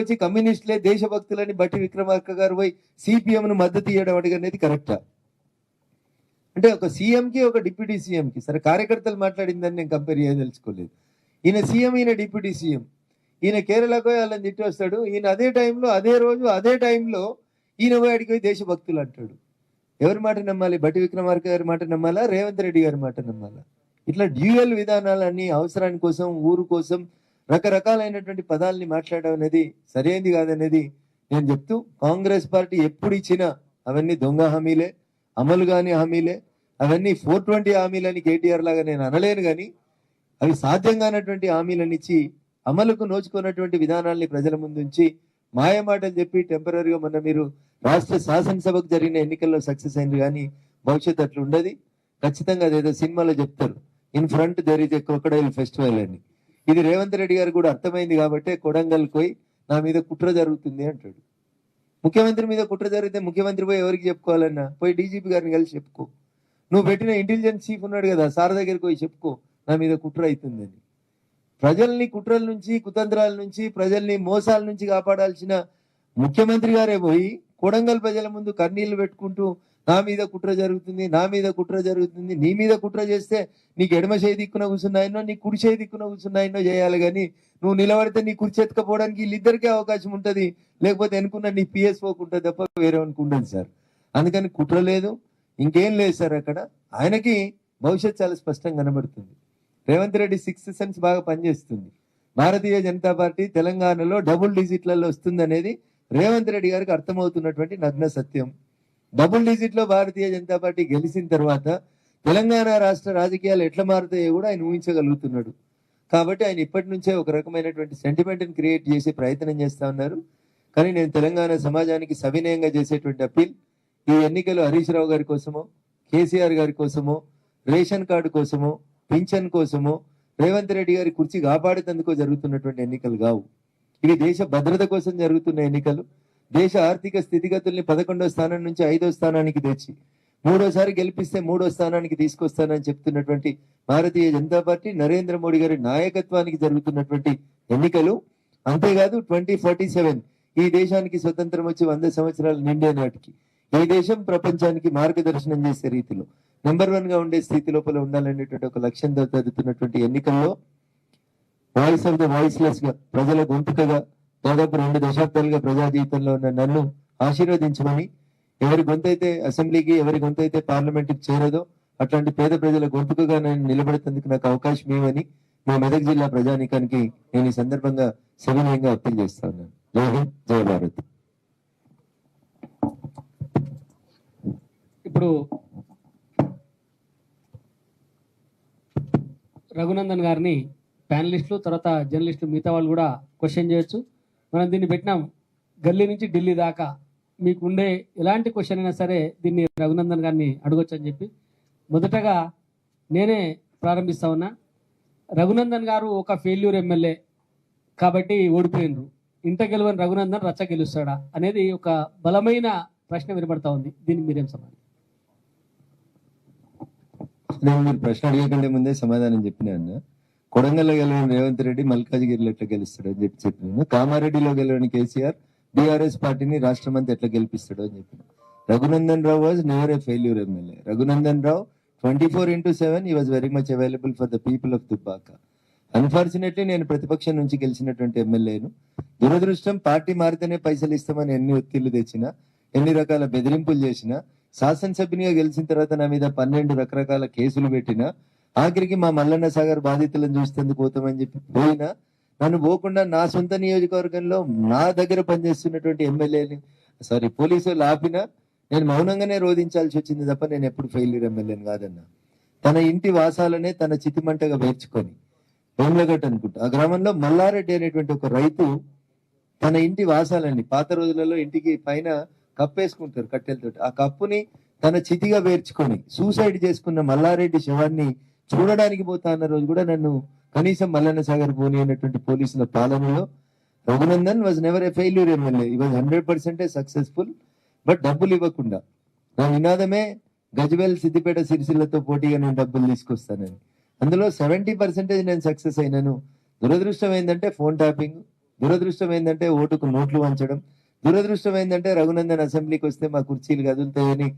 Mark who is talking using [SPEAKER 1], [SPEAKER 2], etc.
[SPEAKER 1] వచ్చి కమ్యూనిస్టులే దేశభక్తులని బట్టి విక్రమార్క గారు పోయి సిపిఎం ను మద్దతు ఇవ్వడం అనేది కరెక్టా? అంటే ఒక సీఎంకి ఒక డిప్యూటీ సీఎంకి సరే కార్యకర్తలు మాట్లాడిందని నేను కంపేర్ చేయదలుచుకోలేదు. ఈయన సీఎం, ఈయన డిప్యూటీ సీఎం. ఈయన కేరళకు వాళ్ళని తిట్టి వస్తాడు, ఈయన అదే టైంలో అదే రోజు అదే టైంలో ఈయన పోయి అడిగి పోయి దేశభక్తులు అంటాడు. ఎవరి మాట నమ్మాలి? బట్టి విక్రమార్క గారి మాట నమ్మాలా, రేవంత్ రెడ్డి గారి మాట నమ్మాలా? ఇట్లా డ్యూయల్ విధానాలన్నీ అవసరాని కోసం, ఊరు కోసం రకరకాలైనటువంటి పదాలని మాట్లాడడం అనేది సరైనది కాదనేది నేను చెప్తూ, కాంగ్రెస్ పార్టీ ఎప్పుడు ఇచ్చినా అవన్నీ దొంగ హామీలే, అమలు కాని హామీలే, అవన్నీ 420 హామీలని కేటీఆర్ లాగా నేను అనలేను, కానీ అవి సాధ్యం కానటువంటి హామీలను ఇచ్చి అమలుకు నోచుకున్నటువంటి విధానాల్ని ప్రజల ముందుంచి మాయమాటలు చెప్పి టెంపరీగా మొన్న మీరు రాష్ట్ర శాసనసభకు జరిగిన ఎన్నికల్లో సక్సెస్ అయింది, కానీ భవిష్యత్తు అట్లా ఉండదు. ఖచ్చితంగా అదేదో సినిమాలో చెప్తారు, in front there is a crocodile festival అని. ఇది రేవంత్ రెడ్డి గారు కూడా అర్థమైంది కాబట్టి కొడంగల్ పోయి నా మీద కుట్ర జరుగుతుంది అంటాడు. ముఖ్యమంత్రి మీద కుట్ర జరిగితే ముఖ్యమంత్రి పోయి ఎవరికి చెప్పుకోవాలన్నా? పోయి డీజీపీ గారిని కలిసి చెప్పుకో. నువ్వు పెట్టిన ఇంటెలిజెన్స్ చీఫ్ ఉన్నాడు కదా, సార్ దగ్గరికి పోయి చెప్పుకో నా మీద కుట్ర అవుతుందని. ప్రజల్ని కుట్రల నుంచి, కుతంత్రాల నుంచి, ప్రజల్ని మోసాల నుంచి కాపాడాల్సిన ముఖ్యమంత్రి గారే పోయి కొడంగల్ ప్రజల ముందు కన్నీళ్లు పెట్టుకుంటూ నా మీద కుట్ర జరుగుతుంది, నా మీద కుట్ర జరుగుతుంది, నీ మీద కుట్ర చేస్తే నీకు ఎడమ చేయి దిక్కున కూర్చున్నాయనో నీ కుడి చేయి దిక్కున కూర్చున్నాయనో చేయాలి, కానీ నువ్వు నిలబడితే నీ కుర్చీ ఎత్తుకపోవడానికి వీళ్ళిద్దరికీ అవకాశం ఉంటుంది, లేకపోతే అనుకున్న నీ పిఎస్ఓకి ఉంటుంది తప్ప వేరే అనుకుంటుంది సార్. అందుకని కుట్ర లేదు, ఇంకేం లేదు సార్. అక్కడ ఆయనకి భవిష్యత్ చాలా స్పష్టంగా కనబడుతుంది. రేవంత్ రెడ్డి సిక్స్త్ సెన్స్ బాగా పనిచేస్తుంది. భారతీయ జనతా పార్టీ తెలంగాణలో డబుల్ డిజిట్లలో వస్తుంది అనేది రేవంత్ రెడ్డి గారికి అర్థమవుతున్నటువంటి నగ్న సత్యం. డబుల్ డిజిట్ లో భారతీయ జనతా పార్టీ గెలిచిన తర్వాత తెలంగాణ రాష్ట్ర రాజకీయాలు ఎట్లా మారుతాయో కూడా ఆయన ఊహించగలుగుతున్నాడు. కాబట్టి ఆయన ఇప్పటి నుంచే ఒక రకమైనటువంటి సెంటిమెంట్ ని క్రియేట్ చేసే ప్రయత్నం చేస్తా ఉన్నారు. కానీ నేను తెలంగాణ సమాజానికి సవినయంగా చేసేటువంటి అప్పీల్, ఈ ఎన్నికలు హరీష్ రావు గారి కోసమో, కేసీఆర్ గారి కోసమో, రేషన్ కార్డు కోసమో, పింఛన్ కోసమో, రేవంత్ రెడ్డి గారి కుర్చీ కాపాడేందుకో జరుగుతున్నటువంటి ఎన్నికలు కావు. ఇవి దేశ భద్రత కోసం జరుగుతున్న ఎన్నికలు. దేశ ఆర్థిక స్థితిగతుల్ని 11వ స్థానం నుంచి 5వ స్థానానికి తెచ్చి 3వసారి గెలిపిస్తే 3వ స్థానానికి తీసుకొస్తానని చెప్తున్నటువంటి భారతీయ జనతా పార్టీ, నరేంద్ర మోడీ గారి నాయకత్వానికి జరుగుతున్నటువంటి ఎన్నికలు. అంతేకాదు 2047 ఈ దేశానికి స్వతంత్రం వచ్చి 100 సంవత్సరాలు నిండే నాటికి ఈ దేశం ప్రపంచానికి మార్గదర్శనం చేసే రీతిలో నెంబర్ 1 గా ఉండే స్థితి లోపల ఉండాలనేటువంటి ఒక లక్ష్యంతో జరుగుతున్నటువంటి ఎన్నికల్లో వాయిస్ ఆఫ్ ద వాయిస్లెస్ గా, ప్రజల గొంతుకగా దాదాపు 2 దశాబ్దాలుగా ప్రజా జీవితంలో ఉన్న నన్ను ఆశీర్వదించమని, ఎవరి గొంతైతే అసెంబ్లీకి, ఎవరి గొంతైతే పార్లమెంట్కి చేరదో అట్లాంటి పేద ప్రజల గొంతుకగా నేను నిలబడేందుకు నాకు అవకాశం ఇవ్వని మా మెదక్ జిల్లా ప్రజానీకానికి నేను ఈ సందర్భంగా సవినయంగా అప్పీల్ చేస్తా ఉన్నాను. జై హింద్, జై భారత్.
[SPEAKER 2] ఇప్పుడు రఘునందన్ గారిని ప్యానలిస్టులు, తర్వాత జర్నలిస్టులు, మిగతా వాళ్ళు కూడా క్వశ్చన్ చేయొచ్చు. మనం దీన్ని పెట్టినాం గల్లీ నుంచి ఢిల్లీ దాకా, మీకు ఉండే ఎలాంటి క్వశ్చన్ అయినా సరే దీన్ని రఘునందన్ గారిని అడగొచ్చు అని చెప్పి మొదటగా నేనే ప్రారంభిస్తా ఉన్నా. రఘునందన్ గారు ఒక ఫెయిల్యూర్ ఎమ్మెల్యే కాబట్టి ఓడిపోయినరు, ఇంట గెలవని రఘునందన్ రచ్చ గెలుస్తాడా అనేది ఒక బలమైన ప్రశ్న వినబడతా ఉంది. దీన్ని మీరేం సమాధానం?
[SPEAKER 1] నేను మీరు ప్రశ్న అడిగేకంటే ముందే సమాధానం చెప్పినా అన్న. కొడంగల్లో గెలవని రేవంత్ రెడ్డి మల్కాజిగిరిలో ఎట్లా గెలుస్తాడు అని చెప్పినాను. కామారెడ్డిలో గెలవని కేసీఆర్ బీఆర్ఎస్ పార్టీని రాష్ట్రం అంతా ఎట్లా గెలిపిస్తాడు అని చెప్పిన. Raghunandan Rao was never a failure MLA. Raghunandan Rao 24/7 he was very much available for the people of Dubbaka. Unfortunately నేను ప్రతిపక్షం నుంచి గెలిచినటువంటి ఎమ్మెల్యేను. దురదృష్టం, పార్టీ మారితేనే పైసలు ఇస్తామని ఎన్ని ఒత్తిళ్లు తెచ్చినా, ఎన్ని రకాల బెదిరింపులు చేసినా, శాసనసభ్యునిగా గెలిచిన తర్వాత నా మీద 12 రకరకాల కేసులు పెట్టినా, ఆఖరికి మా మల్లన్న సాగర్ బాధితులను చూసేందుకు పోతామని చెప్పి పోయినా, నన్ను పోకుండా నా సొంత నియోజకవర్గంలో నా దగ్గర పనిచేస్తున్నటువంటి ఎమ్మెల్యేని పోలీసులు ఆపినా నేను మౌనంగానే రోధించాల్సి వచ్చింది తప్ప నేను ఎప్పుడు ఫెయిల్యూర్ ఎమ్మెల్యేని కాదన్నా. తన ఇంటి వాసాలనే తన చితిమంటగా వేర్చుకొని, వేములగట్ట అనుకుంటా ఆ గ్రామంలో మల్లారెడ్డి అనేటువంటి ఒక రైతు తన ఇంటి వాసాలని, పాత రోజులలో ఇంటికి పైన కప్పేసుకుంటారు కట్టెలతో, ఆ కప్పుని తన చితిగా వేర్చుకొని సూసైడ్ చేసుకున్న మల్లారెడ్డి శవాన్ని చూడడానికి పోతా అన్న రోజు కూడా నన్ను కనీసం మల్లన్న సాగర్ పోనీ అనేటువంటి పోలీసుల పాలనలో Raghunandan was never a failure MLA. ఈ వాజ్ 100% సక్సెస్ఫుల్. బట్ డబ్బులు ఇవ్వకుండా, నా నినాదమే గజ్వేల్, సిద్దిపేట, సిరిసిల్లతో పోటీగా నేను డబ్బులు తీసుకొస్తానని. అందులో 70% నేను సక్సెస్ అయినాను. దురదృష్టం ఏంటంటే ఫోన్ ట్యాపింగ్, దురదృష్టం ఏంటంటే ఓటుకు నోట్లు వంచడం, దురదృష్టం ఏంటంటే రఘునందన్ అసెంబ్లీకి వస్తే మా కుర్చీలు కదులుతాయని